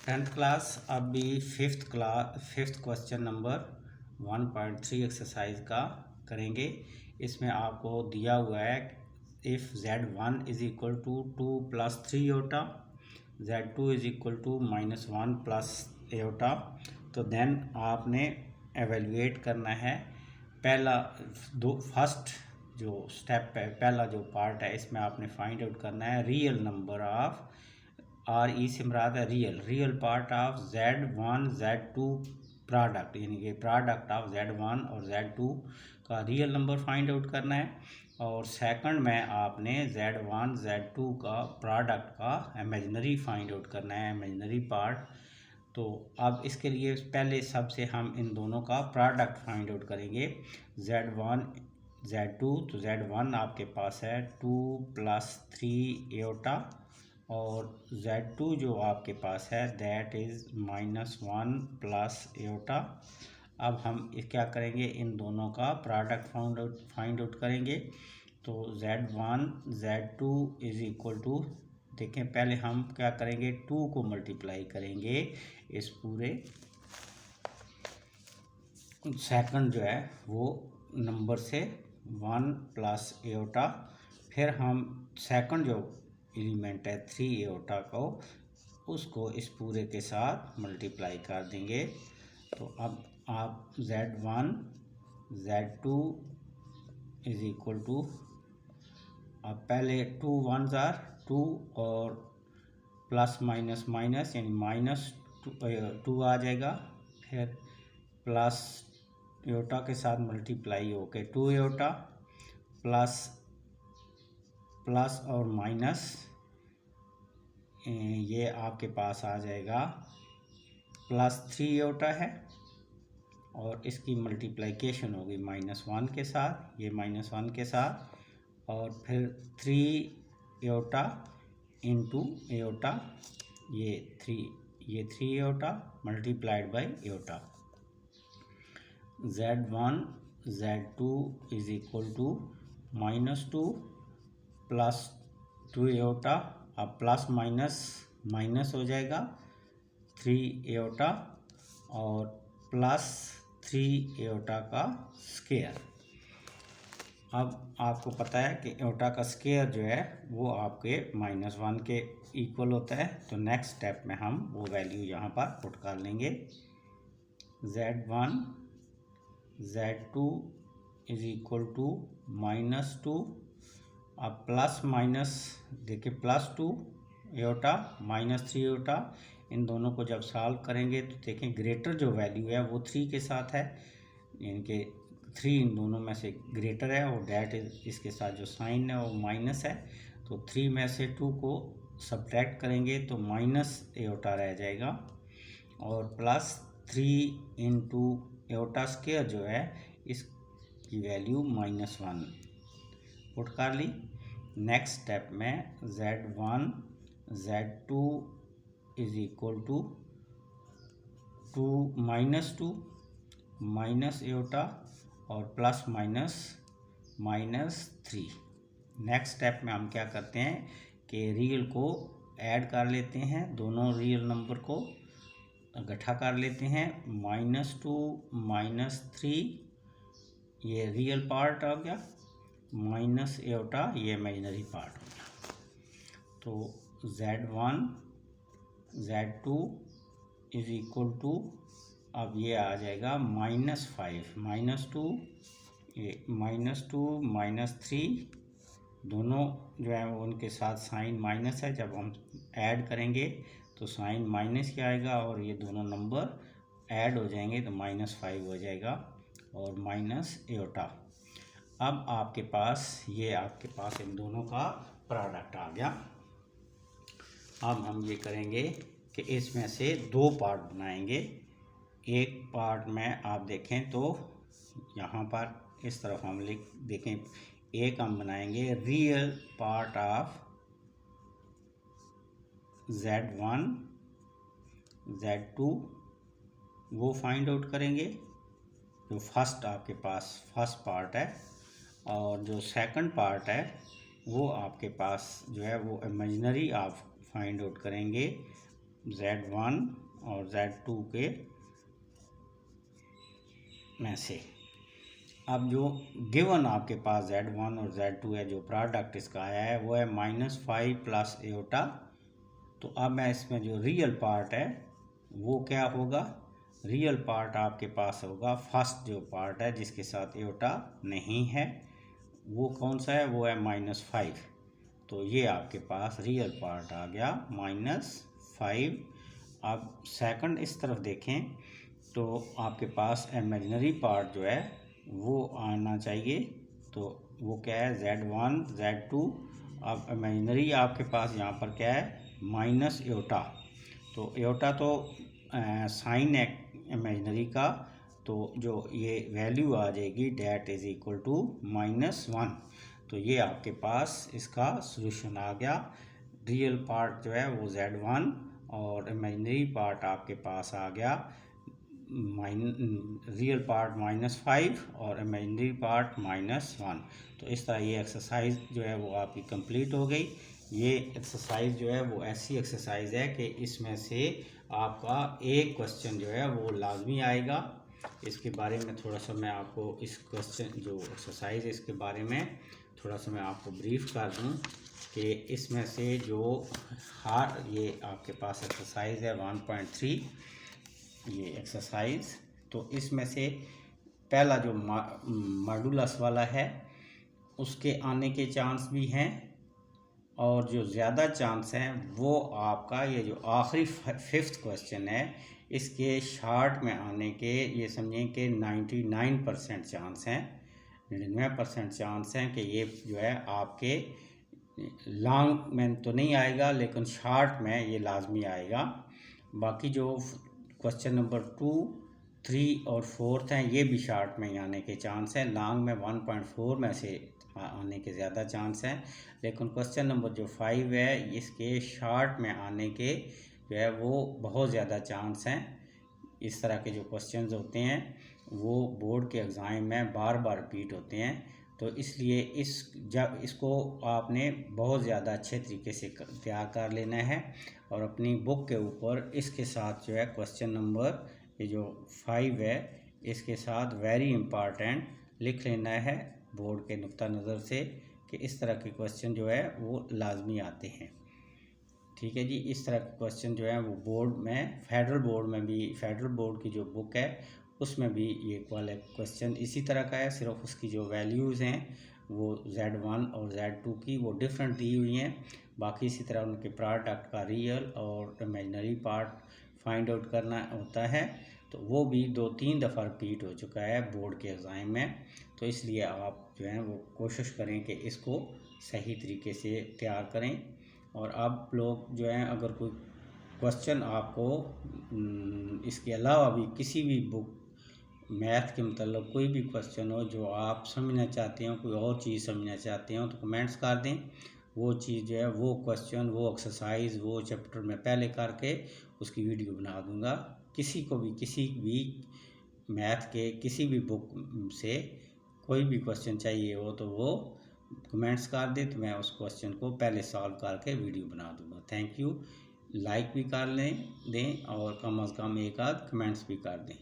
10th class अभी fifth question number 1.3 exercise का करेंगे। इसमें आपको दिया हुआ है if z1 is equal to 2 plus 3 eta, z2 is equal to -1 plus iota, तो देन आपने एवेल्यूएट करना है। फर्स्ट जो स्टेप है, पहला जो पार्ट है, इसमें आपने फाइंड आउट करना है रियल नंबर ऑफ RE से मुराद है real part of Z1 Z2 product, यानी कि प्रोडक्ट ऑफ Z1 और Z2 का रियल नंबर फाइंड आउट करना है। और सेकंड में आपने Z1 Z2 का प्रोडक्ट का इमेजिनरी फाइंड आउट करना है, इमेजिनरी पार्ट। तो अब इसके लिए पहले सबसे हम इन दोनों का प्रोडक्ट फाइंड आउट करेंगे, Z1 Z2। तो Z1 आपके पास है 2 प्लस 3 एटा, और Z2 जो आपके पास है दैट इज़ -1 प्लस एटा। अब हम क्या करेंगे, इन दोनों का प्रोडक्ट फाइंड आउट करेंगे। तो Z1 Z2 is equal to, देखें पहले हम क्या करेंगे, 2 को मल्टीप्लाई करेंगे इस पूरे सेकंड जो है वो नंबर से 1 प्लस एटा, फिर हम सेकंड जो एलिमेंट है 3 एटा को, उसको इस पूरे के साथ मल्टीप्लाई कर देंगे। तो अब आप Z1 Z2 is equal to, अब पहले 2 1s आर 2 और प्लस माइनस माइनस यानी -2 आ जाएगा, फिर प्लस एटा के साथ मल्टीप्लाई होके 2 एटा, प्लस और माइनस, ये आपके पास आ जाएगा +3 एटा है, और इसकी मल्टीप्लिकेशन होगी -1 के साथ, ये -1 के साथ, और फिर 3 एटा इंटू एटा, ये 3 एटा multiplied by Etah. Z1 Z2 is equal to -2 plus 2 एटा, अब प्लस माइनस हो जाएगा 3 एटा, और प्लस 3 एटा का स्क्वायर। अब आपको पता है कि एटा का स्क्वायर जो है वो आपके -1 के इक्वल होता है। तो नेक्स्ट स्टेप में हम वो वैल्यू यहाँ पर पुट कर लेंगे। Z1 Z2 is equal to -2, अब प्लस माइनस, देखिए +2 एटा -3 एटा, इन दोनों को जब सॉल्व करेंगे तो देखें ग्रेटर जो वैल्यू है वो 3 के साथ है, यानी कि 3 इन दोनों में से ग्रेटर है, और डैट इसके साथ जो साइन है वो माइनस है। तो 3 में से 2 को सब्ट्रैक्ट करेंगे तो माइनस एटा रह जाएगा, और +3 इंटू एटा स्क्वायर जो है इसकी वैल्यू -1 पुट कर ली। नेक्स्ट स्टेप में Z1 Z2 is equal to 2 minus एटा, और प्लस -3। नेक्स्ट स्टेप में हम क्या करते हैं कि रियल को ऐड कर लेते हैं, दोनों रियल नंबर को इकट्ठा कर लेते हैं। -2 -3 ये रियल पार्ट आ गया, माइनस एटा ये इमेजिनरी पार्ट हो गया। तो Z1 Z2 is equal to, अब ये आ जाएगा -5 ये -2 -3 दोनों जो है उनके साथ साइन माइनस है, जब हम ऐड करेंगे तो साइन माइनस क्या आएगा, और ये दोनों नंबर ऐड हो जाएंगे तो -5 हो जाएगा, और माइनस एटा। अब आपके पास इन दोनों का प्रोडक्ट आ गया। अब हम ये करेंगे कि इसमें से 2 पार्ट बनाएंगे। एक पार्ट में आप देखें तो यहाँ पर इस तरफ हम देखें, एक हम बनाएंगे real part of Z1 Z2, वो फाइंड आउट करेंगे, जो आपके पास फर्स्ट पार्ट है। और जो सेकंड पार्ट है वो आपके पास जो है वो इमेजिनरी आप फाइंड आउट करेंगे Z1 और Z2 के में से। अब जो गिवन आपके पास Z1 और Z2 है, जो प्रोडक्ट इसका आया है वो है -5 प्लस एयोटा। तो अब मैं इसमें जो रियल पार्ट है वो क्या होगा, रियल पार्ट आपके पास होगा फर्स्ट जो पार्ट है जिसके साथ एयोटा नहीं है, वो कौन सा है, वो है -5। तो ये आपके पास रियल पार्ट आ गया -5। अब सेकंड इस तरफ देखें तो आपके पास इमेजिनरी पार्ट जो है वो आना चाहिए। तो वो क्या है, Z1 Z2। अब इमेजिनरी आपके पास यहाँ पर क्या है, माइनस एयोटा। तो एयोटा तो साइन है इमेजिनरी का, तो जो ये वैल्यू आ जाएगी डेट इज़ इक्वल टू -1। तो ये आपके पास इसका सॉल्यूशन आ गया। रियल पार्ट जो है वो Z1 और इमेजिनरी पार्ट आपके पास आ गया रियल पार्ट -5 और इमेजिनरी पार्ट -1। तो इस तरह ये एक्सरसाइज जो है वो आपकी कंप्लीट हो गई। ये एक्सरसाइज जो है वो ऐसी एक्सरसाइज है कि इसमें से आपका एक क्वेश्चन जो है वो लाजमी आएगा। इसके बारे में थोड़ा सा मैं आपको इस क्वेश्चन जो एक्सरसाइज है इसके बारे में थोड़ा सा मैं आपको ब्रीफ कर दूं कि इसमें से जो ये आपके पास एक्सरसाइज है 1.3 ये एक्सरसाइज। तो इसमें से पहला जो मॉडुलस वाला है उसके आने के चांस भी हैं, और जो ज़्यादा चांस हैं वो आपका ये जो आखिरी 5th क्वेश्चन है इसके शार्ट में आने के, ये समझें कि 99% चांस हैं, 99% चांस हैं कि ये जो है आपके लॉन्ग में तो नहीं आएगा लेकिन शार्ट में ये लाजमी आएगा। बाकी जो क्वेश्चन नंबर 2, 3 और 4 हैं ये भी शार्ट में ही आने के चांस हैं। लॉन्ग में 1.4 में से आने के ज़्यादा चांस हैं, लेकिन क्वेश्चन नंबर जो 5 है इसके शार्ट में आने के जो है वो बहुत ज़्यादा चांस हैं। इस तरह के जो क्वेश्चंस होते हैं वो बोर्ड के एग्ज़ाम में बार बार रिपीट होते हैं, तो इसलिए जब इसको आपने बहुत ज़्यादा अच्छे तरीके से तैयार कर लेना है और अपनी बुक के ऊपर इसके साथ जो है क्वेश्चन नंबर ये जो 5 है इसके साथ वेरी इम्पॉर्टेंट लिख लेना है बोर्ड के नुक्ता नज़र से कि इस तरह के क्वेश्चन जो है वो लाजमी आते हैं। ठीक है जी, इस तरह के क्वेश्चन जो है वो बोर्ड में, फेडरल बोर्ड में भी, फेडरल बोर्ड की जो बुक है उसमें भी ये वाला क्वेश्चन इसी तरह का है, सिर्फ उसकी जो वैल्यूज़ हैं वो Z1 और Z2 की वो डिफरेंट दी हुई हैं। बाकी इसी तरह उनके प्रोडक्ट का रियल और इमेजिनरी पार्ट फाइंड आउट करना होता है, तो वो भी 2-3 दफ़ा रिपीट हो चुका है बोर्ड के एग्ज़ाम में। तो इसलिए आप जो है वो कोशिश करें कि इसको सही तरीके से तैयार करें। और आप लोग जो हैं अगर कोई क्वेश्चन आपको इसके अलावा भी किसी भी बुक मैथ के मतलब कोई भी क्वेश्चन हो जो आप समझना चाहते हो, कोई और चीज़ समझना चाहते हो, तो कमेंट्स कर दें। वो चीज़ जो है वो क्वेश्चन वो एक्सरसाइज वो चैप्टर में पहले करके उसकी वीडियो बना दूंगा। किसी को भी किसी भी मैथ के किसी भी बुक से कोई भी क्वेश्चन चाहिए हो तो वो कमेंट्स कर दे, तो मैं उस क्वेश्चन को पहले सॉल्व करके वीडियो बना दूंगा। Thank you. लाइक भी कर लें दें और कम अज़ कम एक आध कमेंट्स भी कर दें।